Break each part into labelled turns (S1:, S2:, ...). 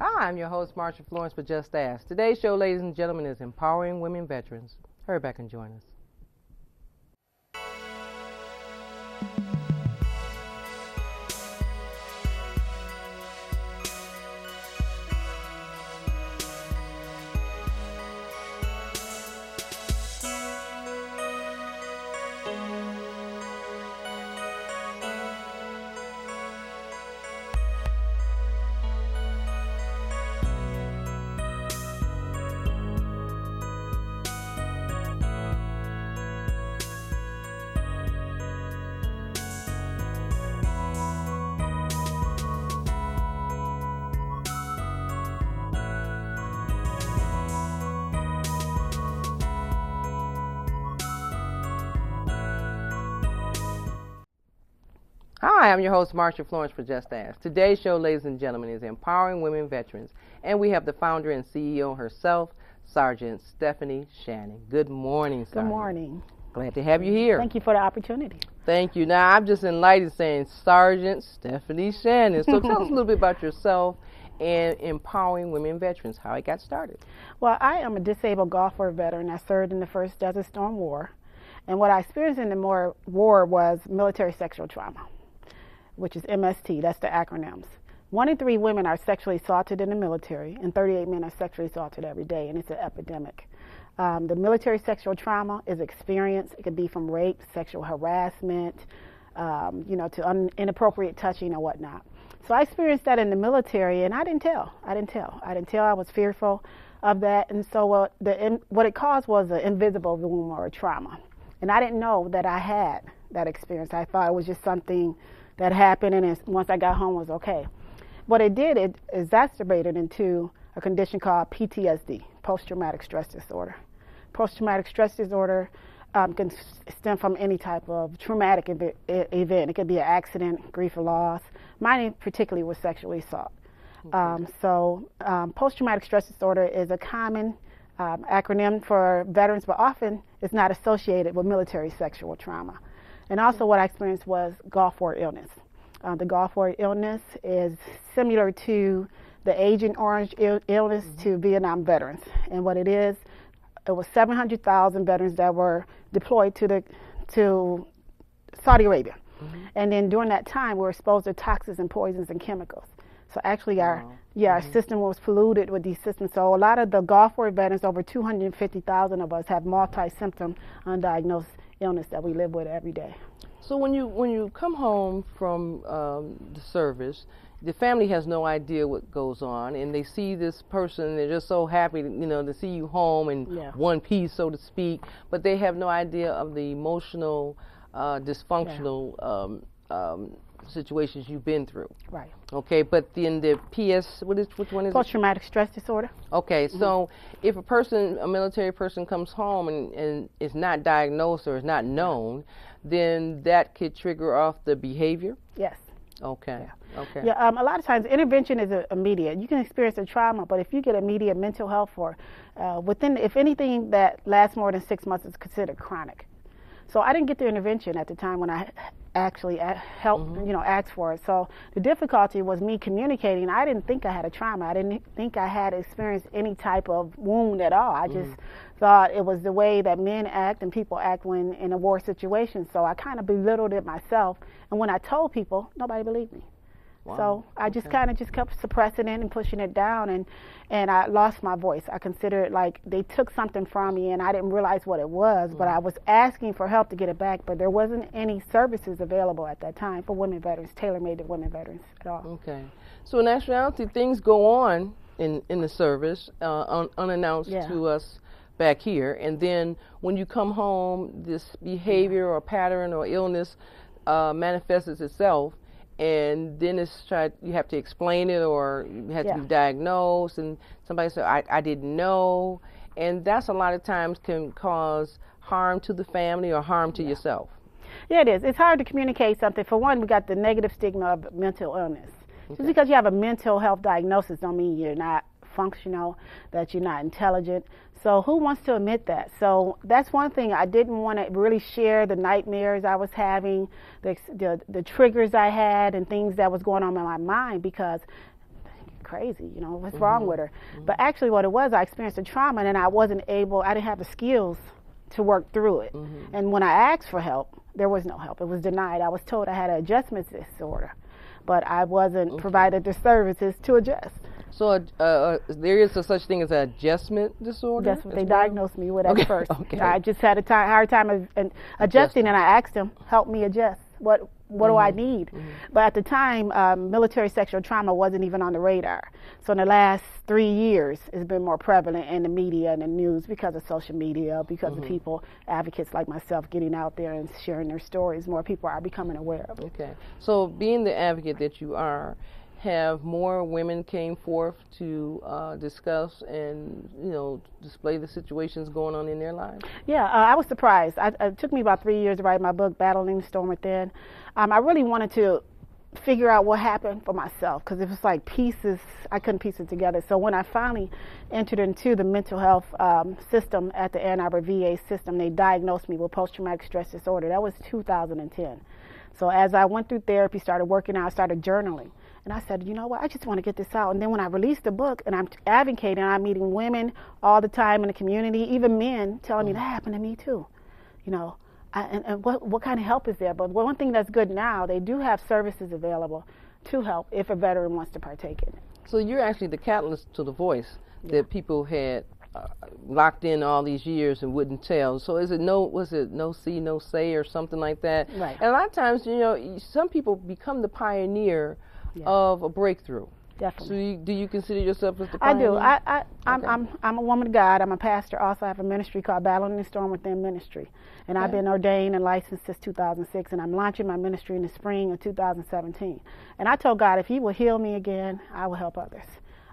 S1: Hi, I'm your host, Marsha Florence, for Just Ask. Today's show, ladies and gentlemen, is Empowering Women Veterans. Hurry back and join us. Hi, I'm your host, Marsha Florence, for Just Ask. Today's show, ladies and gentlemen, is Empowering Women Veterans, and we have the founder and CEO herself, Sergeant Stephanie Shannon. Good morning, Sergeant.
S2: Good morning.
S1: Glad to have you here.
S2: Thank you for the opportunity.
S1: Thank you. Now, I'm just enlightened saying Sergeant Stephanie Shannon. So tell us a little bit about yourself and Empowering Women Veterans, how it got started.
S2: Well, I am a disabled Gulf War veteran. I served in the first Desert Storm War. And what I experienced in the war was military sexual trauma, which is MST. That's the acronyms. 1 in 3 women are sexually assaulted in the military, and 38 men are sexually assaulted every day, and it's an epidemic. The military sexual trauma is experienced. It could be from rape, sexual harassment, to inappropriate touching and whatnot. So I experienced that in the military, and I didn't tell. I was fearful of that, and so what it caused was an invisible wound or a trauma. And I didn't know that I had that experience. I thought it was just something that happened, and once I got home, it was okay. What it did, it exacerbated into a condition called PTSD, post-traumatic stress disorder. Post-traumatic stress disorder can stem from any type of traumatic event. It could be an accident, grief or loss. Mine particularly was sexually assault. Post-traumatic stress disorder is a common acronym for veterans, but often it's not associated with military sexual trauma. And also what I experienced was Gulf War illness. The Gulf War illness is similar to the Agent Orange illness to Vietnam veterans. And what it was 700,000 veterans that were deployed to Saudi Arabia. And then during that time, we were exposed to toxins and poisons and chemicals. So actually our system was polluted with these systems. So a lot of the Gulf War veterans, over 250,000 of us, have multi-symptom undiagnosed illness that we live with every day.
S1: So when you come home from the service, the family has no idea what goes on, and they see this person. They're just so happy, to see you home in one piece, so to speak. But they have no idea of the emotional, dysfunctional situations you've been through.
S2: Right.
S1: Okay, but then the which one is it?
S2: Post-traumatic stress disorder.
S1: Okay, so if a military person comes home and is not diagnosed or is not known, then that could trigger off the behavior?
S2: Yes.
S1: Okay.
S2: Yeah.
S1: Okay.
S2: Yeah. A lot of times intervention is immediate. You can experience a trauma, but if you get immediate mental health if anything that lasts more than 6 months is considered chronic. So I didn't get the intervention at the time when I actually helped, asked for it. So the difficulty was me communicating. I didn't think I had a trauma. I didn't think I had experienced any type of wound at all. I just thought it was the way that men act and people act when in a war situation. So I kind of belittled it myself. And when I told people, nobody believed me.
S1: Wow.
S2: So I just kind of kept suppressing it and pushing it down, and I lost my voice. I consider it like they took something from me, and I didn't realize what it was, but I was asking for help to get it back, but there wasn't any services available at that time for women veterans, tailor-made to women veterans at all.
S1: Okay. So in actuality, things go on in the service unannounced to us back here, and then when you come home, this behavior or pattern or illness manifests itself. And then you have to explain it, or you have to be diagnosed, and somebody said, I didn't know. And that's a lot of times can cause harm to the family or harm to yourself.
S2: Yeah, it is. It's hard to communicate something. For one, we got the negative stigma of mental illness. Okay. Just because you have a mental health diagnosis don't mean you're not functional, that you're not intelligent. So who wants to admit that? So that's one thing. I didn't want to really share the nightmares I was having, the triggers I had, and things that was going on in my mind, because crazy, you know, what's wrong with her? But actually what it was, I experienced a trauma and I didn't have the skills to work through it. And when I asked for help, there was no help. It was denied. I was told I had an adjustment disorder, but I wasn't provided the services to adjust.
S1: So there is a such thing as an adjustment disorder?
S2: That's what they diagnosed me with at first.
S1: Okay.
S2: I just had a hard time adjusting, and I asked them, help me adjust. What do I need? But at the time, military sexual trauma wasn't even on the radar. So in the last 3 years, it's been more prevalent in the media and the news because of social media, because of people, advocates like myself, getting out there and sharing their stories. More people are becoming aware of it.
S1: Okay. So being the advocate that you are, have more women came forth to discuss and, you know, display the situations going on in their lives? Yeah,
S2: I was surprised. It took me about 3 years to write my book, Battling the Storm Within. I really wanted to figure out what happened for myself because it was like pieces, I couldn't piece it together. So when I finally entered into the mental health system at the Ann Arbor VA system, they diagnosed me with post-traumatic stress disorder. That was 2010. So as I went through therapy, started working out, I started journaling. And I said, you know what, I just want to get this out. And then when I released the book and I'm advocating, I'm meeting women all the time in the community, even men telling me that happened to me too. You know, and what kind of help is there? But one thing that's good now, they do have services available to help if a veteran wants to partake in it.
S1: So you're actually the catalyst to the voice that people had locked in all these years and wouldn't tell. So was it no see, no say or something like that?
S2: Right.
S1: And a lot of times, you know, some people become the pioneer of a breakthrough.
S2: Definitely.
S1: So do you consider yourself as the pioneer?
S2: I do. I'm a woman of God. I'm a pastor. Also, I have a ministry called Battling the Storm Within Ministry. And I've been ordained and licensed since 2006, and I'm launching my ministry in the spring of 2017. And I told God, if He will heal me again, I will help others.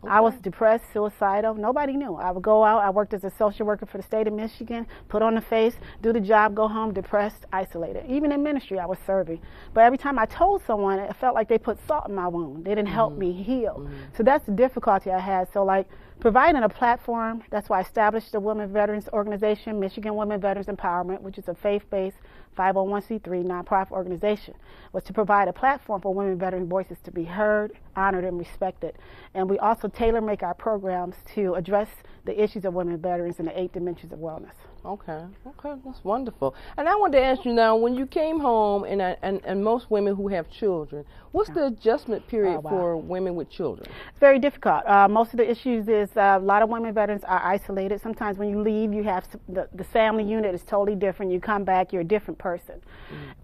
S2: I was depressed, suicidal. Nobody knew. I would go out. I worked as a social worker for the state of Michigan, put on the face, do the job, go home, depressed, isolated. Even in ministry, I was serving. But every time I told someone, it felt like they put salt in my wound. They didn't help me heal. So that's the difficulty I had. So like providing a platform, that's why I established the Women Veterans Organization, Michigan Women Veterans Empowerment, which is a faith-based 501c3 nonprofit organization, was to provide a platform for women veteran voices to be heard, honored, and respected. And we also tailor-make our programs to address the issues of women veterans in the 8 dimensions of wellness.
S1: Okay, that's wonderful. And I wanted to ask you now, when you came home, and most women who have children, what's the adjustment period for women with children?
S2: It's very difficult. Most of the issues is a lot of women veterans are isolated. Sometimes when you leave, you have the family unit is totally different. You come back, you're a different person.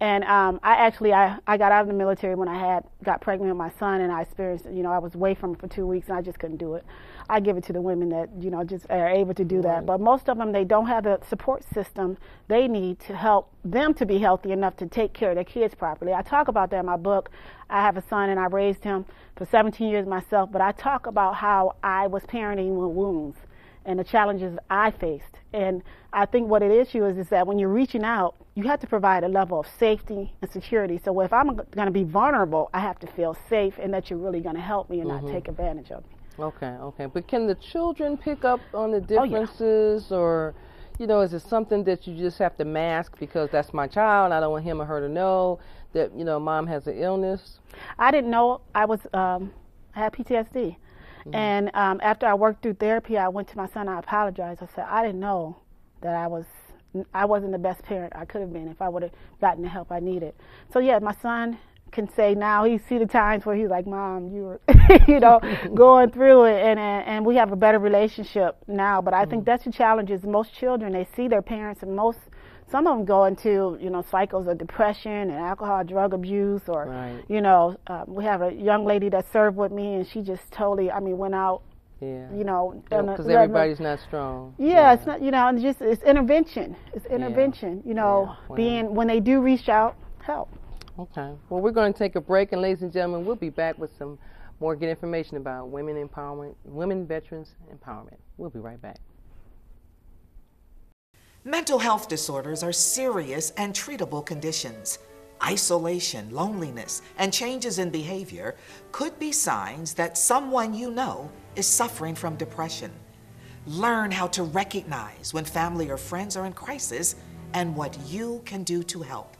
S2: And I got out of the military when I got pregnant with my son, and I experienced, you know, I was away from it for 2 weeks, and I just couldn't do it. I give it to the women that, you know, just are able to do that. But most of them, they don't have the support system they need to help them to be healthy enough to take care of their kids properly. I talk about that in my book. I have a son and I raised him for 17 years myself, but I talk about how I was parenting with wounds and the challenges I faced. And I think what the issue is that when you're reaching out, you have to provide a level of safety and security. So if I'm going to be vulnerable, I have to feel safe and that you're really going to help me and not take advantage of me.
S1: Okay. But can the children pick up on the differences, or, you know, is it something that you just have to mask because that's my child, I don't want him or her to know that, you know, mom has an illness? I
S2: didn't know I had PTSD. And after I worked through therapy, I went to my son, I apologized. I said, I didn't know that I wasn't the best parent I could have been if I would have gotten the help I needed. So yeah, my son can say now, he see the times where he's like, Mom, you were, you know, going through it, and we have a better relationship now. But I think that's the challenge is most children, they see their parents, and some of them go into, you know, cycles of depression and alcohol, drug abuse, or, you know, we have a young lady that served with me, and she just totally, went out. You know,
S1: because everybody's not strong.
S2: Yeah, it's not, you know, and it's intervention. It's intervention, you know, when they do reach out, help.
S1: Okay. Well, we're going to take a break, and ladies and gentlemen, we'll be back with some more good information about women empowerment, women veterans empowerment. We'll be right back.
S3: Mental health disorders are serious and treatable conditions. Isolation, loneliness, and changes in behavior could be signs that someone you know is suffering from depression. Learn how to recognize when family or friends are in crisis and what you can do to help.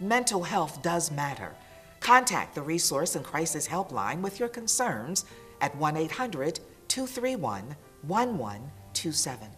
S3: Mental health does matter. Contact the Resource and Crisis Helpline with your concerns at 1-800-231-1127.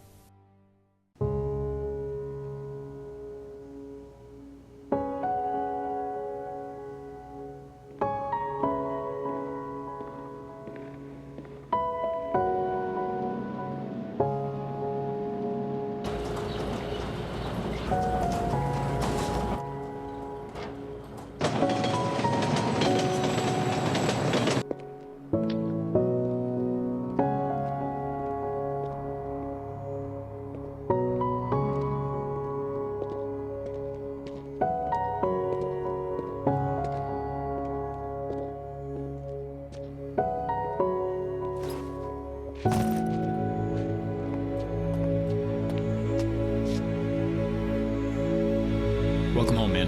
S4: Welcome home, man.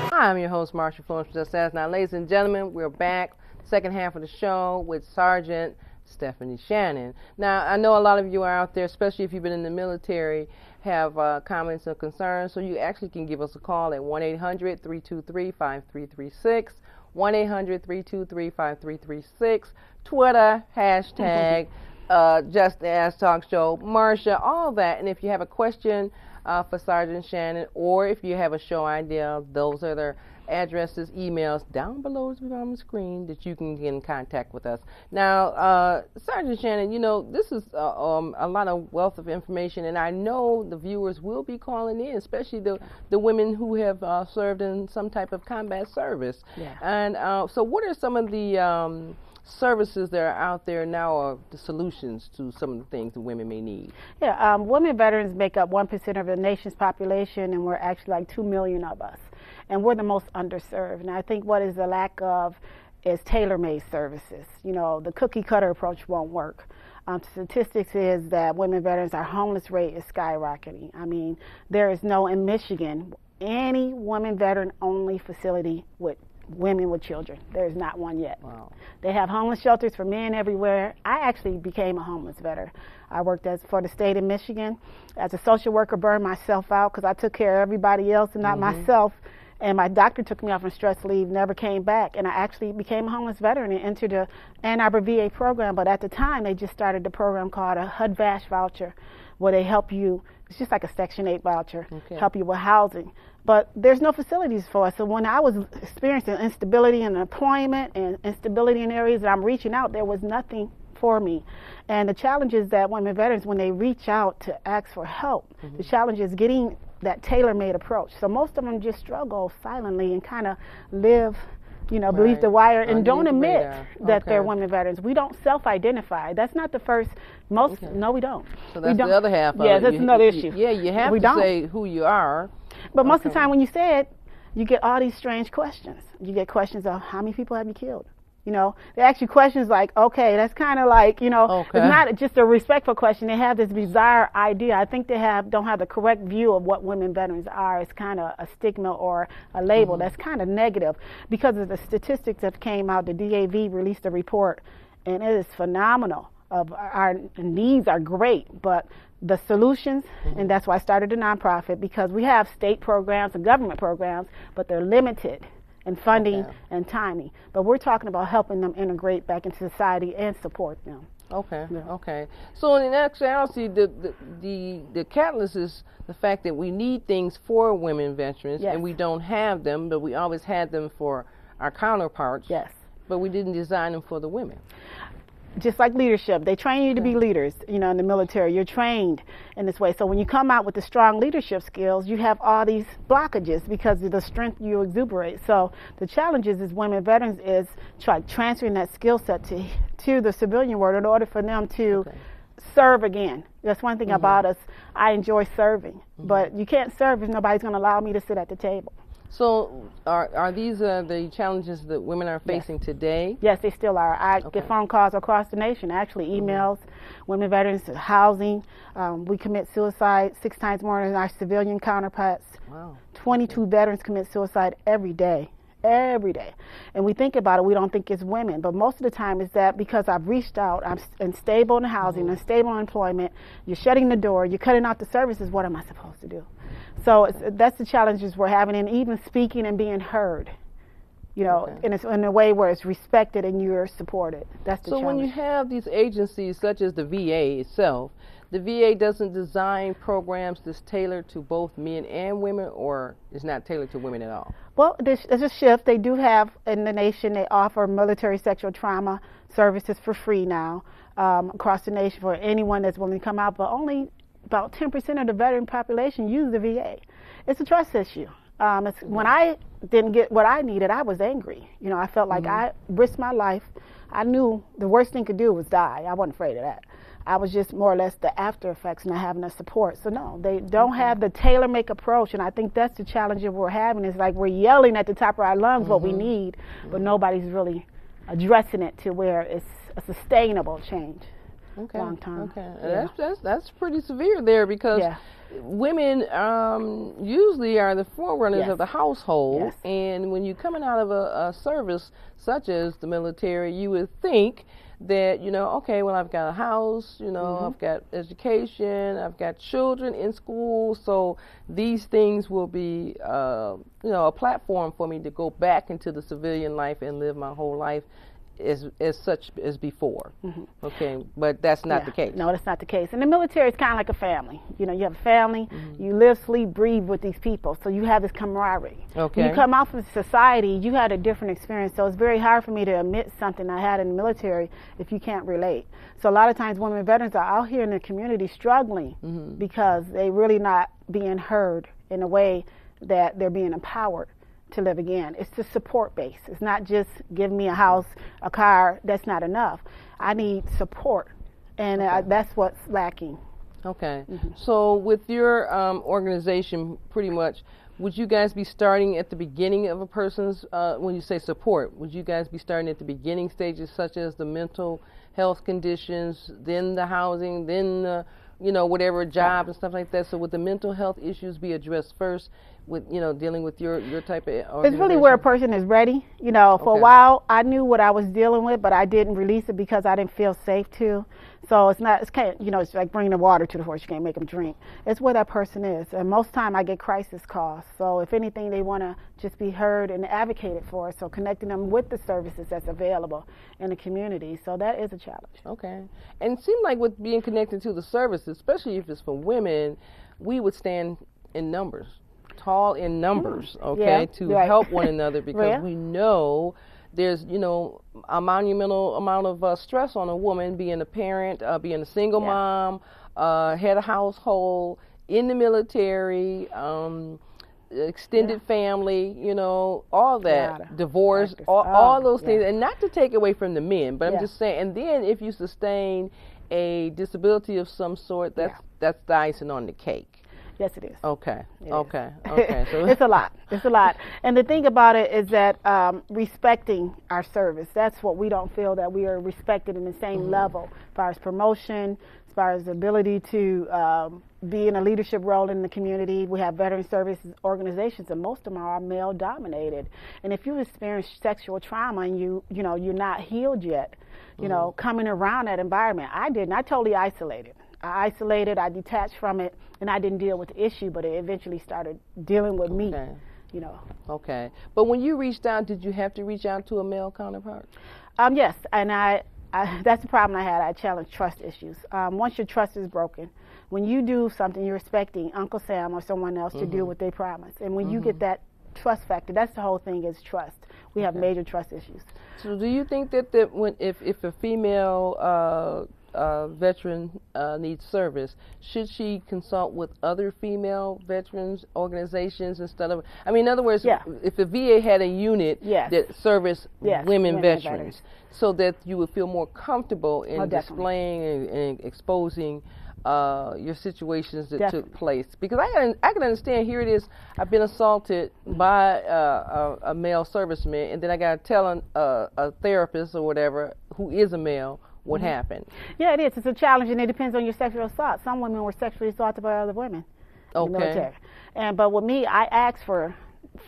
S1: Hi, I'm your host, Marsha Florence from Just Ask. Now, ladies and gentlemen, we're back, second half of the show with Sergeant Stephanie Shannon. Now, I know a lot of you are out there, especially if you've been in the military, have comments or concerns, so you actually can give us a call at 1-800-323-5336, 1-800-323-5336, Twitter, hashtag, Just Ask Talk Show, Marsha, all that. And if you have a question for Sergeant Shannon, or if you have a show idea, those are their addresses, emails down below on the screen that you can get in contact with us. Now, Sergeant Shannon, you know, this is a lot of wealth of information, and I know the viewers will be calling in, especially the women who have served in some type of combat service.
S2: Yeah.
S1: And so what are some of the services that are out there now, or the solutions to some of the things that women may need?
S2: Yeah, women veterans make up 1% of the nation's population, and we're actually like 2 million of us. And we're the most underserved. And I think what is the lack of is tailor-made services. You know, the cookie-cutter approach won't work. Statistics is that women veterans, our homeless rate is skyrocketing. I mean, there is no, in Michigan, any women veteran-only facility with women with children. There is not one yet.
S1: Wow.
S2: They have homeless shelters for men everywhere. I actually became a homeless veteran. I worked for the state of Michigan. As a social worker, burned myself out because I took care of everybody else and not myself. And my doctor took me off on stress leave, never came back. And I actually became a homeless veteran and entered the Ann Arbor VA program. But at the time, they just started the program called a HUD-VASH voucher, where they help you. It's just like a Section 8 voucher, help you with housing. But there's no facilities for us. So when I was experiencing instability in employment and instability in areas that I'm reaching out, there was nothing for me. And the challenge is that women veterans, when they reach out to ask for help, the challenge is getting that tailor-made approach. So most of them just struggle silently and kind of live, you know, beneath the wire and don't admit that they're women veterans. We don't self-identify. That's not the first. Most, no, we don't.
S1: So that's the other half of it.
S2: Yeah, that's another issue.
S1: Yeah, you have to say who you are.
S2: But most of the time when you say it, you get all these strange questions. You get questions of, how many people have you killed? You know, they ask you questions like, okay, that's kind of like, you know, it's not just a respectful question. They have this bizarre idea. I think they don't have the correct view of what women veterans are. It's kind of a stigma or a label that's kind of negative because of the statistics that came out. The DAV released a report, and it is phenomenal. Our needs are great, but the solutions, and that's why I started a nonprofit, because we have state programs and government programs, but they're limited in funding and timing. But we're talking about helping them integrate back into society and support them.
S1: Okay. So in actuality, the catalyst is the fact that we need things for women veterans, and we don't have them, but we always had them for our counterparts.
S2: Yes.
S1: But we didn't design them for the women.
S2: Just like leadership, they train you to be leaders. You know, in the military, you're trained in this way. So when you come out with the strong leadership skills, you have all these blockages because of the strength you exuberate. So the challenges is women veterans is transferring that skill set to the civilian world in order for them to serve again. That's one thing about us. I enjoy serving, but you can't serve if nobody's going to allow me to sit at the table.
S1: So are these the challenges that women are facing today?
S2: Yes, they still are. I get phone calls across the nation, actually emails, women veterans, housing. We commit suicide 6 times more than our civilian counterparts.
S1: Wow.
S2: 22 veterans commit suicide every day every day. And we think about it, we don't think it's women, but most of the time it's that because I've reached out, I'm unstable in housing, unstable in employment, you're shutting the door, you're cutting out the services, what am I supposed to do? So that's the challenges we're having, and even speaking and being heard, you know, in a way where it's respected and you're supported. That's the challenge.
S1: So when you have these agencies such as the VA itself, the VA doesn't design programs that's tailored to both men and women, or is not tailored to women at all?
S2: Well, there's a shift. They do have, in the nation, they offer military sexual trauma services for free now across the nation for anyone that's willing to come out, but only about 10% of the veteran population use the VA. It's a trust issue. When I didn't get what I needed, I was angry. You know, I felt like I risked my life. I knew the worst thing to do was die. I wasn't afraid of that. I was just more or less the after effects, not having the support. So no, they don't have the tailor-make approach, and I think that's the challenge that we're having. Is like we're yelling at the top of our lungs what we need, but nobody's really addressing it to where it's a sustainable change. Long term.
S1: Yeah. That's pretty severe there, because women usually are the forerunners of the household, and when you're coming out of a service such as the military, you would think that, you know, okay, well, I've got a house, you know, I've got education, I've got children in school, so these things will be, you know, a platform for me to go back into the civilian life and live my whole life as such as before. Okay, but that's not the case.
S2: No, that's not the case. And the military is kind of like a family. You know, you have a family, you live, sleep, breathe with these people, so you have this camaraderie. When you come out from society, you had a different experience, so it's very hard for me to admit something I had in the military if you can't relate. So a lot of times women veterans are out here in the community struggling because they really not being heard in a way that they're being empowered to live again. It's the support base. It's not just give me a house, a car. That's not enough. I need support, and that's what's lacking.
S1: Okay. So with your organization, pretty much, would you guys be starting at the beginning of a person's, when you say support, would you guys be starting at the beginning stages, such as the mental health conditions, then the housing, then the, you know, whatever job and stuff like that? So would the mental health issues be addressed first, with, you know, dealing with your type of organization?
S2: It's really where a person is ready. You know, for a while I knew what I was dealing with, but I didn't release it because I didn't feel safe to. So it's kind of, you know, it's like bringing the water to the horse. You can't make them drink. It's where that person is. And most time I get crisis calls. So if anything, they want to just be heard and advocated for. So connecting them with the services that's available in the community. So that is a challenge.
S1: Okay. And it seemed like with being connected to the services, especially if it's for women, we would stand in numbers. Tall in numbers, to help one another, because we know there's, you know, a monumental amount of stress on a woman being a parent, being a single mom, head of household, in the military, extended family, you know, all that, divorce, all those things, and not to take away from the men, but I'm just saying, and then if you sustain a disability of some sort, that's the icing on the cake.
S2: Yes, it is.
S1: Okay. So
S2: it's a lot. It's a lot. And the thing about it is that respecting our service, that's what we don't feel that we are respected in the same level as far as promotion, as far as the ability to be in a leadership role in the community. We have veteran services organizations, and most of them are male dominated. And if you experience sexual trauma and you know, you're not healed yet, you know, coming around that environment, I didn't. I totally isolated. I detached from it, and I didn't deal with the issue, but it eventually started dealing with me, you know.
S1: Okay. But when you reached out, did you have to reach out to a male counterpart?
S2: Yes, and I that's the problem I had. I challenged trust issues. Once your trust is broken, when you do something, you're expecting Uncle Sam or someone else to do what they promise. And when you get that trust factor, that's the whole thing, is trust. We have major trust issues.
S1: So do you think that if a female veteran needs service, should she consult with other female veterans organizations instead of, I mean, in other words, if the VA had a unit that serviced women veterans, so that you would feel more comfortable in displaying and exposing your situations that took place? Because I can understand, here it is, I've been assaulted by a male serviceman, and then I got to tell a therapist or whatever who is a male what happened. Yeah,
S2: it is. It's a challenge, and it depends on your sexual assault. Some women were sexually assaulted by other women in the military. But with me, I asked for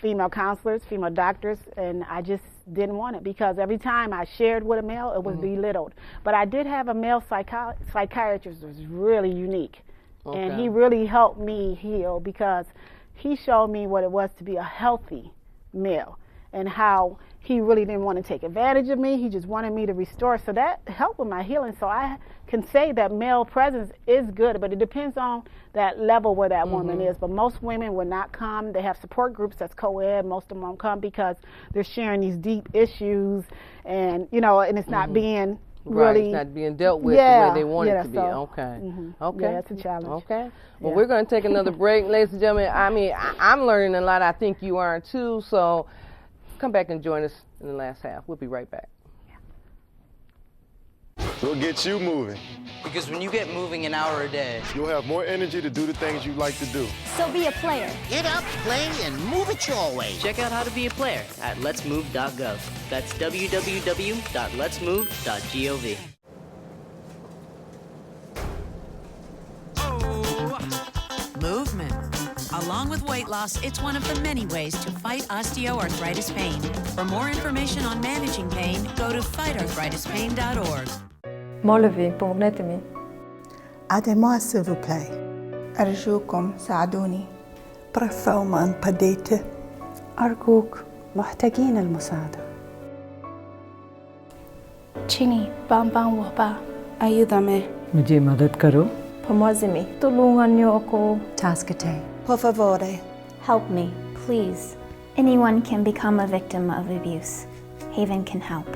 S2: female counselors, female doctors, and I just didn't want it because every time I shared with a male, it was belittled. But I did have a male psychiatrist who was really unique.
S1: Okay.
S2: And he really helped me heal because he showed me what it was to be a healthy male and how he really didn't want to take advantage of me. He just wanted me to restore. So that helped with my healing. So I can say that male presence is good, but it depends on that level where that woman is. But most women will not come. They have support groups that's co-ed. Most of them won't come because they're sharing these deep issues and, you know, and it's not being
S1: Right,
S2: really,
S1: it's not being dealt with the way they want it to be. Okay. Okay.
S2: Yeah, that's a challenge.
S1: Okay. Well, we're going to take another break, ladies and gentlemen. I mean, I'm learning a lot. I think you are too. So come back and join us in the last half. We'll be right back.
S5: We'll get you moving.
S6: Because when you get moving an hour a day,
S5: You'll have more energy to do the things you like to do.
S7: So be a player.
S8: Get up, play, and move it your way.
S9: Check out how to be a player at letsmove.gov. That's www.letsmove.gov.
S10: Movement. Along with weight loss, it's one of the many ways to fight osteoarthritis pain. For more information on managing pain, go to fightarthritispain.org.
S11: مولوي pomogněte mi.
S12: Aidez-moi s'il vous plaît.
S13: أرجوكم ساعدوني. Profuman padete.
S11: أرجوك محتاجين المساعدة.
S7: Chini,帮我吧.
S13: Ayúdame.
S11: मुझे मदद करो.
S7: Pomozi mi. Tulungan niyo ako.
S11: Taskate.
S13: Por favore.
S7: Help me, please. Anyone can become a victim of abuse. Haven can help.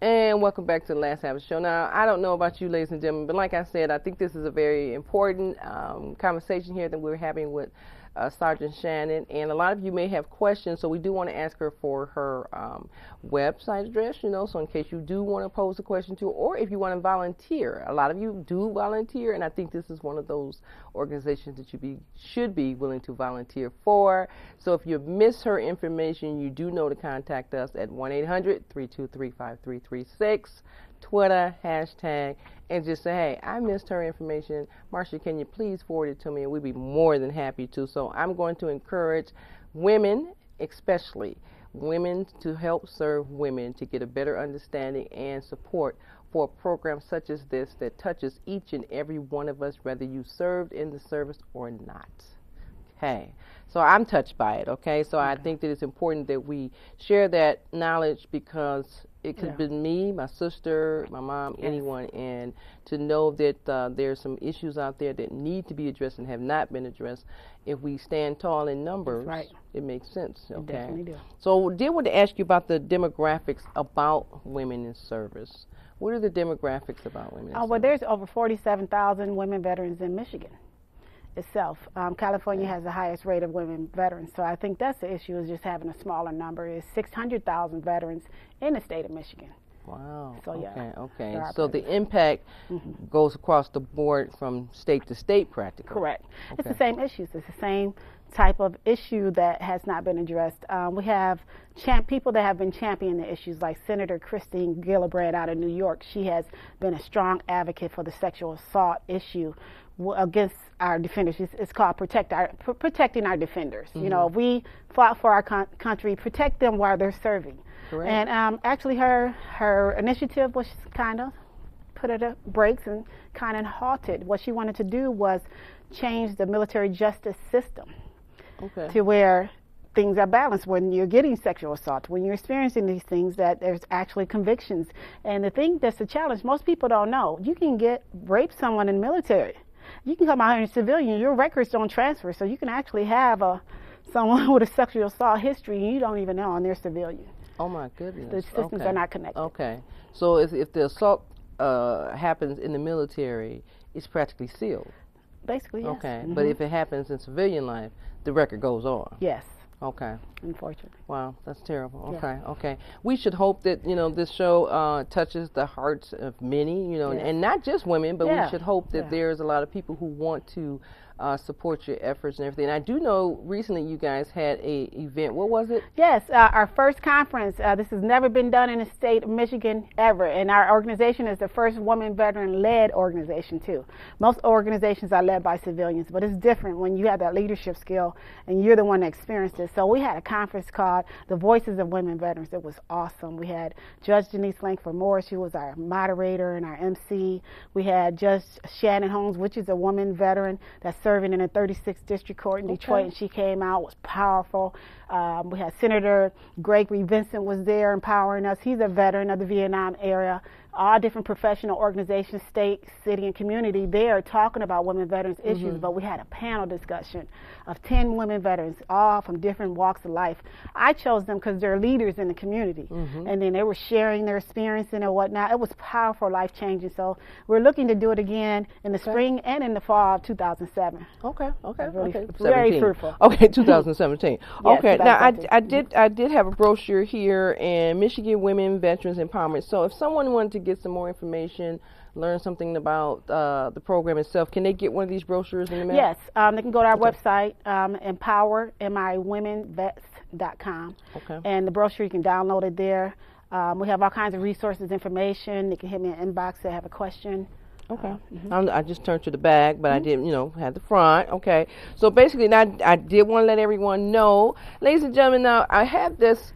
S1: And welcome back to the last half of the show. Now, I don't know about you, ladies and gentlemen, but like I said, I think this is a very important conversation here that we're having with Sergeant Shannon. And a lot of you may have questions, so we do want to ask her for her website address, you know, so in case you do want to pose a question to her, or if you want to volunteer. A lot of you do volunteer, and I think this is one of those organizations that you should be willing to volunteer for. So if you miss her information, you do know to contact us at 1-800-323-5336, Twitter, hashtag, and just say, hey, I missed her information. Marsha, can you please forward it to me? And we'd be more than happy to. So I'm going to encourage women, especially women, to help serve women to get a better understanding and support for a program such as this that touches each and every one of us, whether you served in the service or not. Okay. So I'm touched by it, okay? So I think that it's important that we share that knowledge because it could have been me, my sister, my mom, anyone, and to know that there's some issues out there that need to be addressed and have not been addressed. If we stand tall in numbers, it makes sense, okay?
S2: Definitely do.
S1: So I did want to ask you about the demographics about women in service. What are the demographics about women in service?
S2: Well, there's over 47,000 women veterans in Michigan itself. California has the highest rate of women veterans, so I think that's the issue, is just having a smaller number. Is 600,000 veterans in the state of Michigan.
S1: Wow.
S2: So
S1: okay. So the impact goes across the board from state to state practically.
S2: Correct. It's the same issues. It's the same type of issue that has not been addressed. We have people that have been championing the issues, like Senator Christine Gillibrand out of New York. She has been a strong advocate for the sexual assault issue against our defenders. It's called protecting our defenders. You know, if we fought for our country, protect them while they're serving.
S1: Correct.
S2: And actually her initiative was kind of put at the brakes and kind of halted. What she wanted to do was change the military justice system to where things are balanced. When you're getting sexual assault, when you're experiencing these things, that there's actually convictions. And the thing that's the challenge, most people don't know, you can rape someone in the military. You can come out here in civilian, your records don't transfer, so you can actually have someone with a sexual assault history and you don't even know, and they're civilian.
S1: Oh my goodness.
S2: The systems are not connected.
S1: Okay. So if the assault happens in the military, it's practically sealed.
S2: Basically, yes.
S1: Okay. But if it happens in civilian life, the record goes on.
S2: Yes.
S1: Okay.
S2: Unfortunately.
S1: Wow, that's terrible.
S2: Yeah.
S1: Okay, okay. We should hope that, you know, this show touches the hearts of many, you know,
S2: Yes.
S1: and not just women, but
S2: Yeah.
S1: we should hope that
S2: Yeah.
S1: there's a lot of people who want to support your efforts and everything. And I do know recently you guys had a event. What was it?
S2: Yes, our first conference. This has never been done in the state of Michigan ever, and our organization is the first woman veteran-led organization too. Most organizations are led by civilians, but it's different when you have that leadership skill and you're the one that experienced it. So we had a conference called The Voices of Women Veterans. It was awesome. We had Judge Denise Langford Morris, who was our moderator and our MC. We had Judge Shannon Holmes, which is a woman veteran that's serving in the 36th District Court in Detroit, and she came out, was powerful. We had Senator Gregory Vincent was there empowering us. He's a veteran of the Vietnam era. All different professional organizations, state, city, and community there talking about women veterans issues, but we had a panel discussion of 10 women veterans, all from different walks of life. I chose them because they're leaders in the community, and then they were sharing their experience and whatnot. It was powerful, life-changing, so we're looking to do it again in the spring and in the fall of 2007.
S1: Okay, okay,
S2: Really,
S1: okay.
S2: very
S1: 17.
S2: fruitful.
S1: Okay, 2017.
S2: Yes,
S1: Okay, now
S2: 2017.
S1: I did have a brochure here, and Michigan Women Veterans Empowerment. So if someone wanted to get some more information, learn something about the program itself, can they get one of these brochures in the mail?
S2: Yes, they can go to our website, empowermiwomenvets.com, and the brochure, you can download it there. We have all kinds of resources, information. They can hit me in the inbox if they have a question.
S1: Okay. I just turned to the back, but I didn't, you know, had the front. Okay. So basically, now I did want to let everyone know, ladies and gentlemen, now I have this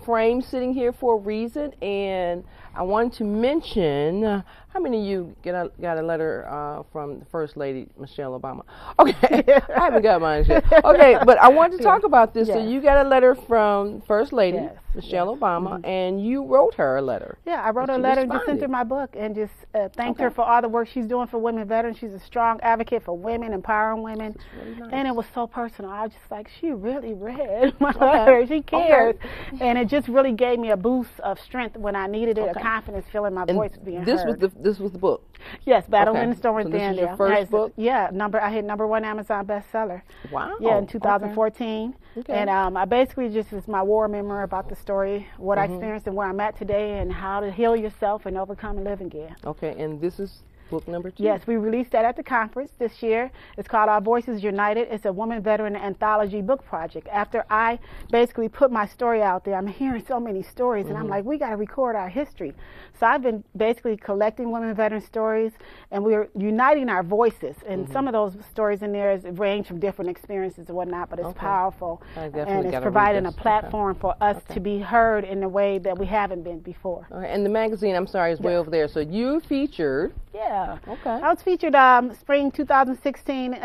S1: frame sitting here for a reason, and I wanted to mention, how many of you got a letter from the First Lady, Michelle Obama? Okay, I haven't got mine yet. Okay, but I wanted to talk about this.
S2: Yes.
S1: So you got a letter from First Lady,
S2: Yes.
S1: Michelle Obama, and you wrote her a letter.
S2: Yeah, I wrote
S1: And
S2: a
S1: she
S2: letter and just sent her
S1: responded.
S2: my book and just thanked her for all the work she's doing for women veterans. She's a strong advocate for women, empowering women.
S1: Really nice.
S2: And it was so personal. I was just like, she really read my letter. She cares. And it just really gave me a boost of strength when I needed it, a confidence, feeling my voice being
S1: This
S2: heard.
S1: was the book.
S2: Yes, Battle
S1: Okay.
S2: in the Storm
S1: So
S2: at
S1: this
S2: the
S1: is
S2: end.
S1: your first book?
S2: Yeah, I hit #1 Amazon bestseller.
S1: Wow.
S2: Yeah, in 2014.
S1: Okay.
S2: And I basically just is my war memoir about the story, what I experienced and where I'm at today, and how to heal yourself and overcome and live again.
S1: Okay, and this is book number 2?
S2: Yes, we released that at the conference this year. It's called Our Voices United. It's a woman veteran anthology book project. After I basically put my story out there, I'm hearing so many stories, and I'm like, we got to record our history. So I've been basically collecting women veteran stories, and we're uniting our voices. And some of those stories in there range from different experiences and whatnot, but it's powerful. And it's providing a platform for us to be heard in a way that we haven't been before.
S1: Okay, and the magazine, I'm sorry, is way over there. So you featured.
S2: Yeah.
S1: Okay.
S2: I was featured spring 2016,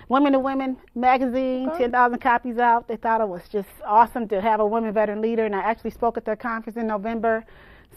S2: Women to Women magazine, 10,000 copies out. They thought it was just awesome to have a women veteran leader, and I actually spoke at their conference in November.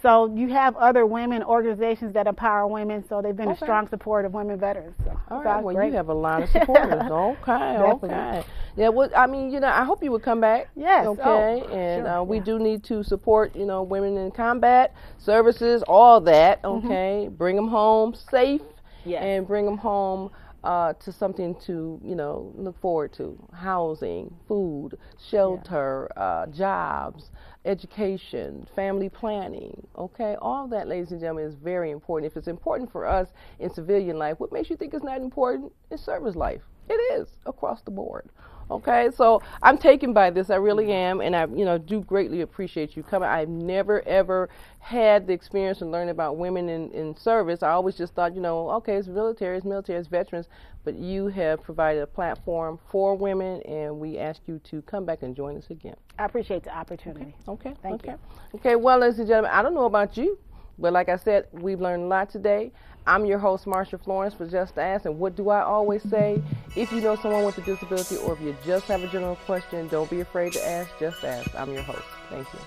S2: So you have other women organizations that empower women, so they've been a strong support of women veterans. So
S1: All
S2: so
S1: right,
S2: it's
S1: well,
S2: great.
S1: you have a lot of supporters. Okay. Yeah, well, I mean, you know, I hope you would come back.
S2: Yes.
S1: Okay,
S2: Oh,
S1: and
S2: sure,
S1: we do need to support, you know, women in combat, services, all that, okay? Bring them home safe and bring them home to something to, you know, look forward to. Housing, food, shelter, jobs, education, family planning, okay? All that, ladies and gentlemen, is very important. If it's important for us in civilian life, what makes you think it's not important in service life? It is, across the board. Okay, so I'm taken by this, I really am, and I, you know, do greatly appreciate you coming. I've never ever had the experience of learning about women in service. I always just thought, you know, okay, it's military, it's veterans, but you have provided a platform for women, and we ask you to come back and join us again.
S2: I appreciate the opportunity.
S1: Okay.
S2: Thank you.
S1: Okay, well, ladies and gentlemen, I don't know about you, but like I said, we've learned a lot today. I'm your host, Marsha Florence, for Just Ask, and what do I always say? If you know someone with a disability or if you just have a general question, don't be afraid to ask, just ask. I'm your host. Thank you.